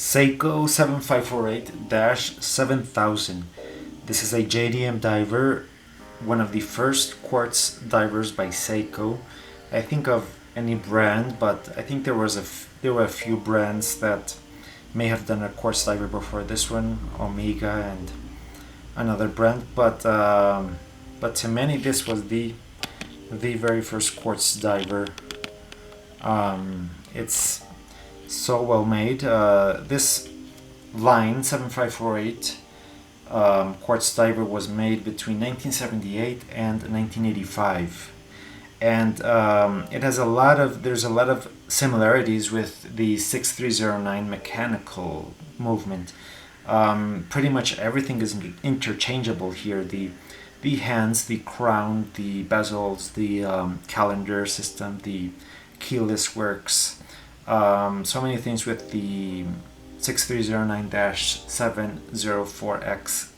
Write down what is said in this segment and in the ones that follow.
Seiko 7548-7000. This is a JDM diver, one of the first quartz divers by Seiko. I think of any brand, but I think there were a few brands that may have done a quartz diver before this one, Omega and another brand. But to many, this was the very first quartz diver. It's so well made. This line 7548 quartz diver was made between 1978 and 1985, and there's a lot of similarities with the 6309 mechanical movement. Pretty much everything is interchangeable here. The hands, the crown, the bezels, the calendar system, the keyless works. So many things with the 6309-704X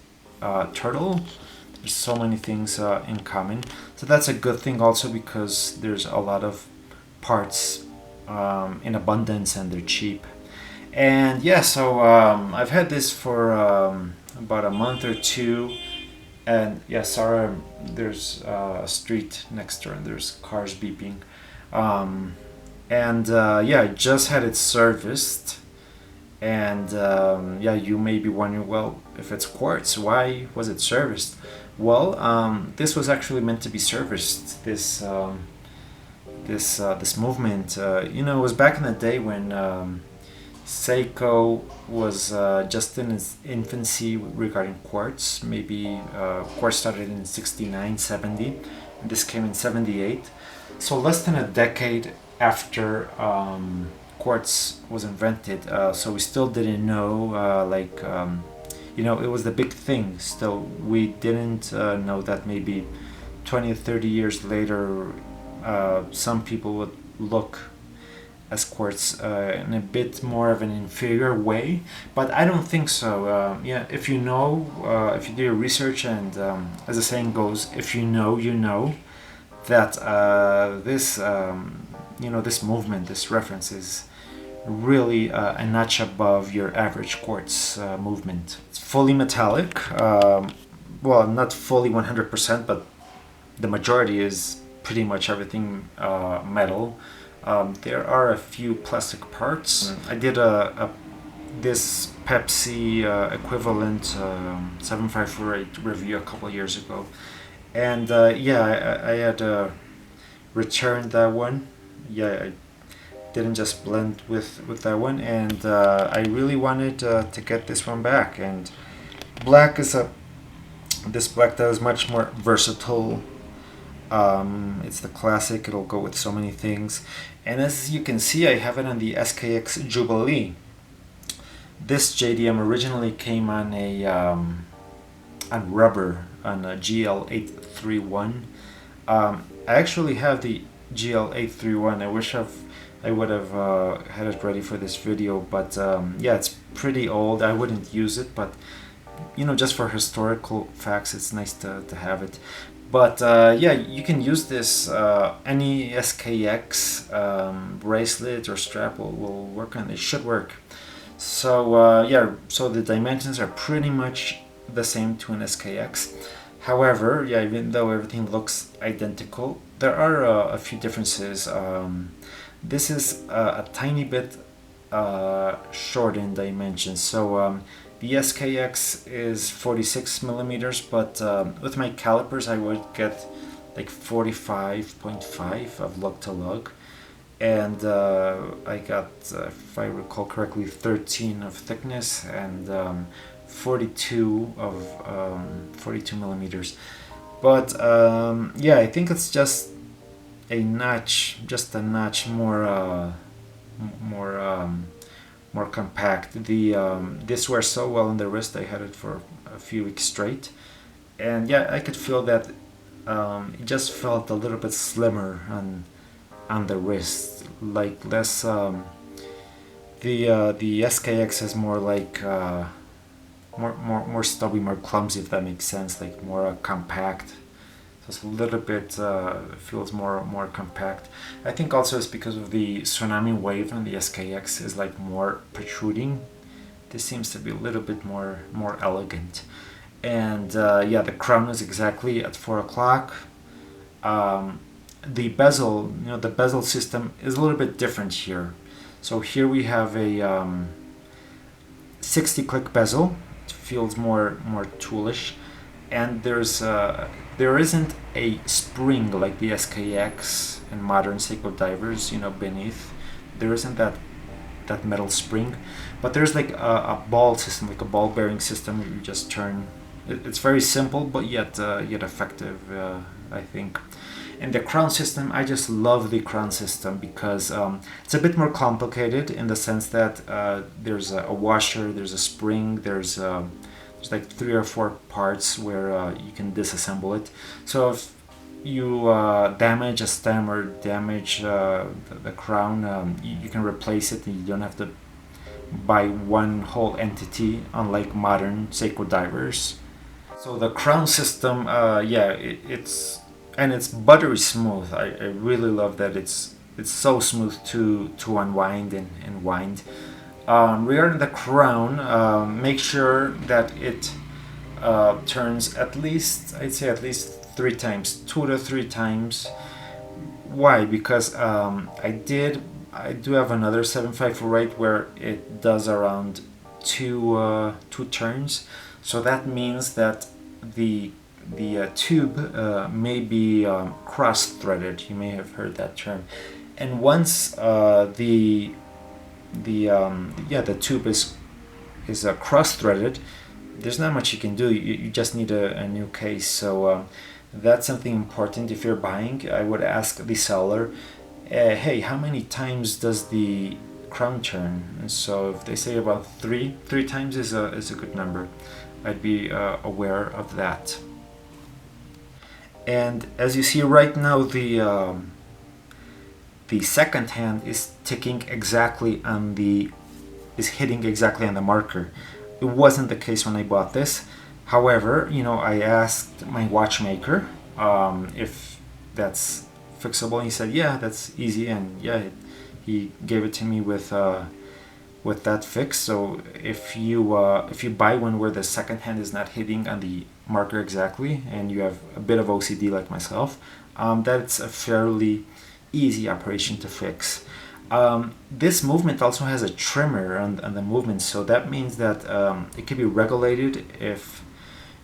turtle. There's so many things in common. So that's a good thing also, because there's a lot of parts in abundance and they're cheap. And yeah, so I've had this for about a month or two. And yeah, sorry, there's a street next door and there's cars beeping. Yeah, I just had it serviced, and yeah, you may be wondering, well, if it's quartz, why was it serviced? Well, this was actually meant to be serviced. This movement, it was back in the day when Seiko was just in its infancy regarding quartz. Maybe quartz started in 69, 70, and this came in 78. So less than a decade after quartz was invented, so we still didn't know, it was the big thing. Still, we didn't know that maybe 20 or 30 years later, some people would look as quartz in a bit more of an inferior way, but I don't think so. Yeah, if you know, if you do your research, and as the saying goes, if you know, you know, that this movement, this reference is really a notch above your average quartz movement. It's fully metallic. Well, not fully 100%, but the majority is pretty much everything metal. There are a few plastic parts. I did this Pepsi equivalent 7548 review a couple of years ago, and yeah, I had returned that one. Yeah, I didn't just blend with that one, and I really wanted to get this one back. And black is this black that is much more versatile. It's the classic. It'll go with so many things, and as you can see, I have it on the SKX Jubilee. This JDM originally came on on rubber, on a GL831. I actually have the GL831. I wish I would have had it ready for this video, but yeah, it's pretty old. I wouldn't use it, but just for historical facts, it's nice to have it. But yeah, you can use this. Any SKX bracelet or strap will work on it. It should work. So yeah, so the dimensions are pretty much the same to an SKX. However, yeah, even though everything looks identical, there are a few differences. This is a tiny bit short in dimensions. So the SKX is 46 millimeters, but with my calipers I would get like 45.5 of lug to lug, and I got, if I recall correctly, 13 of thickness and 42 millimeters. But yeah, I think it's just a notch more compact. This wears so well on the wrist. I had it for a few weeks straight, and yeah, I could feel that it just felt a little bit slimmer on the wrist, like less. The SKX is more like more stubby, more clumsy, if that makes sense, like more compact. So it's a little bit feels more compact. I think also it's because of the tsunami wave on the SKX is like more protruding, This seems to be a little bit more elegant. And yeah, the crown is exactly at 4 o'clock. The bezel, the bezel system is a little bit different here. So here we have a 60 click bezel. It feels more toolish, and there isn't a spring like the SKX and modern Seiko divers, beneath. There isn't that metal spring, but there's like a ball system, like a ball bearing system. You just turn. It's very simple, but yet effective, I think. And the crown system, I just love the crown system because it's a bit more complicated in the sense that there's a washer, there's a spring, there's like 3 or 4 parts where you can disassemble it. So if you damage a stem or damage the crown, you can replace it, and you don't have to buy one whole entity, unlike modern Seiko divers. So the crown system, it's buttery smooth. I really love that it's so smooth to unwind and wind. Regarding the crown, make sure that it turns at least 3 times, 2 to 3 times. Why? Because I do have another 754 where it does around two turns. So that means that the tube may be cross-threaded. You may have heard that term. And once the tube is cross-threaded, there's not much you can do. You just need a new case. So that's something important. If you're buying, I would ask the seller, hey, how many times does the crown turn? And so if they say about three times is a good number. I'd be aware of that. And as you see right now, the second hand is ticking exactly is hitting exactly on the marker. It wasn't the case when I bought this. However, I asked my watchmaker if that's fixable, and he said, yeah, that's easy, and yeah, he gave it to me with that fix. So if you buy one where the second hand is not hitting on the marker exactly, and you have a bit of OCD like myself, that's a fairly easy operation to fix. This movement also has a trimmer on the movement, so that means that it can be regulated if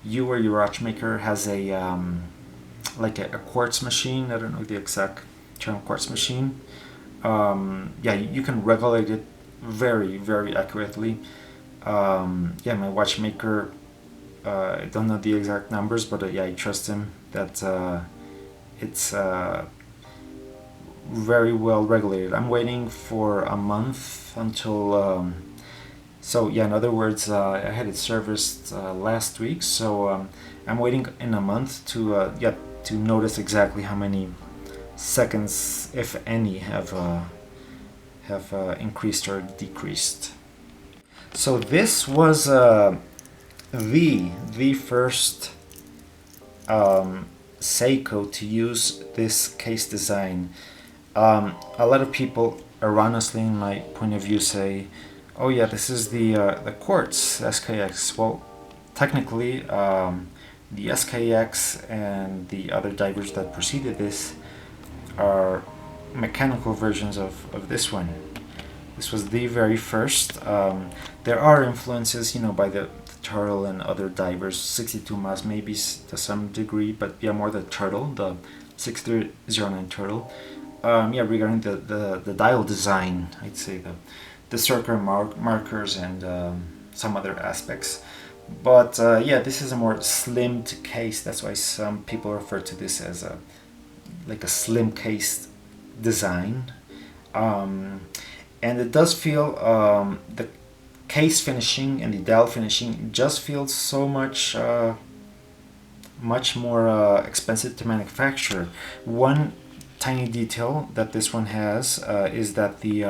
you or your watchmaker has a like a quartz machine. I don't know the exact term, quartz machine. You can regulate it very, very accurately. My watchmaker, I don't know the exact numbers, but I trust him that it's very well regulated. I'm waiting for a month until in other words, I had it serviced last week, so I'm waiting in a month to notice exactly how many seconds, if any, have increased or decreased. So this was the first Seiko to use this case design. A lot of people erroneously, in my point of view, say, oh yeah, this is the Quartz SKX. Well, technically, the SKX and the other divers that preceded this are mechanical versions of this one. This was the very first. There are influences, by the Turtle and other divers, 62 Mas maybe to some degree, but more the Turtle, the 6309 Turtle. Regarding the dial design, I'd say the circular markers and some other aspects. But this is a more slimmed case. That's why some people refer to this as a slim case design. And it does feel the case finishing and the dial finishing just feels so much more expensive to manufacture. One tiny detail that this one has is that the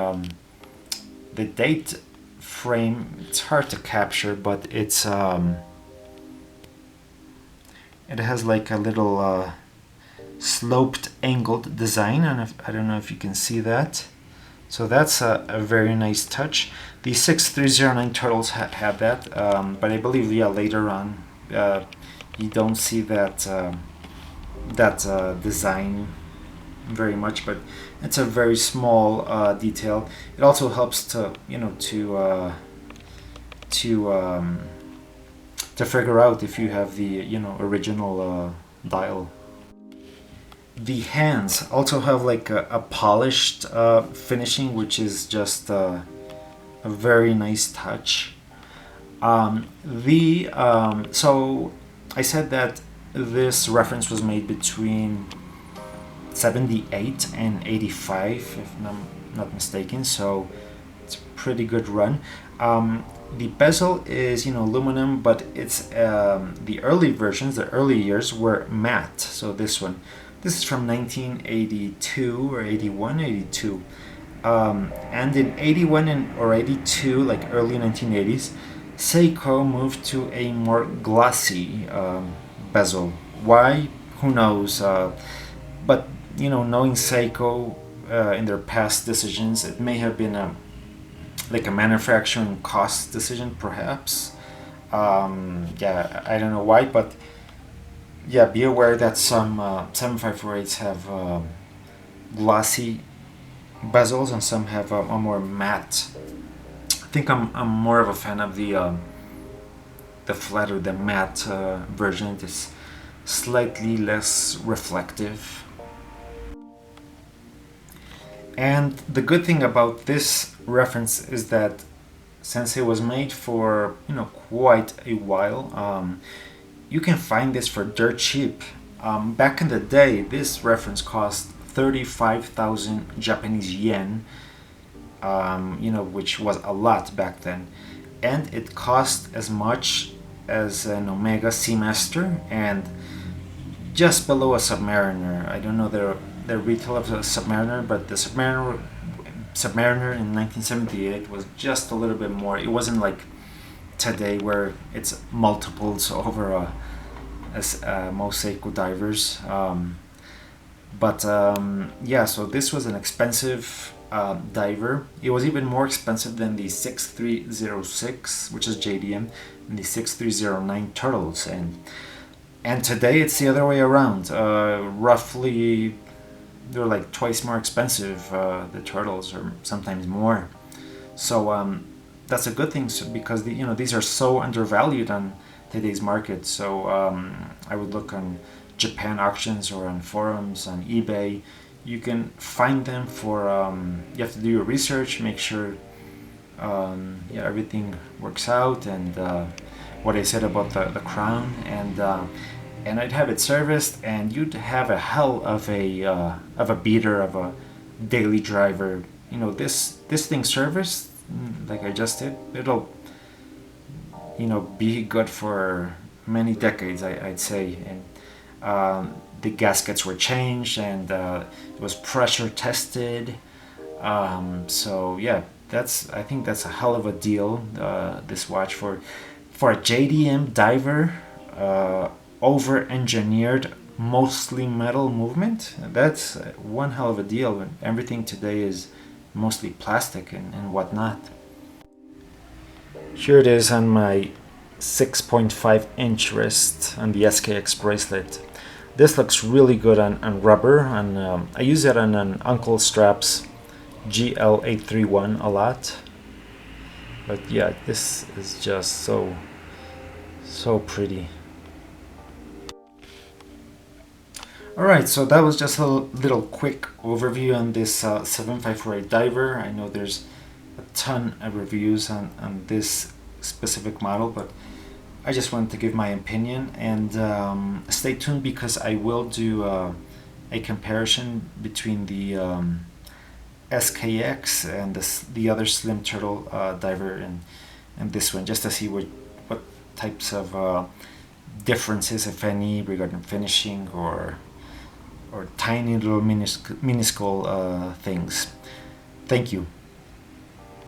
date frame, it's hard to capture, but it's it has like a little sloped angled design, and I don't know if you can see that, So that's a very nice touch. The 6309 Turtles had that, but I believe, yeah, later on you don't see that design very much, but it's a very small detail. It also helps to, to to figure out if you have the, original dial. The hands also have like a polished finishing, which is just a very nice touch. So I said that this reference was made between 78 and 85, if I'm not mistaken, so it's a pretty good run. The bezel is, aluminum, but it's the early versions, the early years were matte. So this is from 1982 or 81, 82. And in 81 or 82, like early 1980s, Seiko moved to a more glossy bezel. Why? Who knows? But knowing Seiko in their past decisions, it may have been a manufacturing cost decision, perhaps. Yeah, I don't know why, but yeah, be aware that some 7548s have glossy bezels and some have a more matte. I think I'm more of a fan of the flat or the matte version. It's slightly less reflective. And the good thing about this reference is that since it was made for quite a while, you can find this for dirt cheap. Back in the day, this reference cost 35,000 Japanese yen, which was a lot back then, and it cost as much as an Omega Seamaster and just below a Submariner. I don't know the retail of a Submariner, but the Submariner in 1978 was just a little bit more. It wasn't like today where it's multiples over most Seiko divers. Yeah, so this was an expensive diver. It was even more expensive than the 6306, which is JDM, and the 6309 Turtles. And today it's the other way around. Roughly, they're like twice more expensive, the Turtles, or sometimes more. So that's a good thing, because these are so undervalued on today's market. So I would look on Japan auctions or on forums on eBay. You can find them for you have to do your research, make sure everything works out, and what I said about the crown, and I'd have it serviced, and you'd have a hell of a beater, of a daily driver. This thing serviced like I just did, it'll be good for many decades, I'd say. And the gaskets were changed, and it was pressure tested. So yeah, I think that's a hell of a deal. This watch for a JDM diver, over engineered, mostly metal movement. That's one hell of a deal. And everything today is mostly plastic and whatnot. Here it is on my 6.5-inch wrist on the SKX bracelet. This looks really good on rubber, and I use it on an Uncle Straps GL831 a lot. But yeah, this is just so pretty. Alright, so that was just a little quick overview on this 7548 diver. I know there's a ton of reviews on this specific model, but I just wanted to give my opinion, and stay tuned, because I will do a comparison between the SKX and the other Slim Turtle diver and this one, just to see what types of differences, if any, regarding finishing or tiny little minuscule things. Thank you.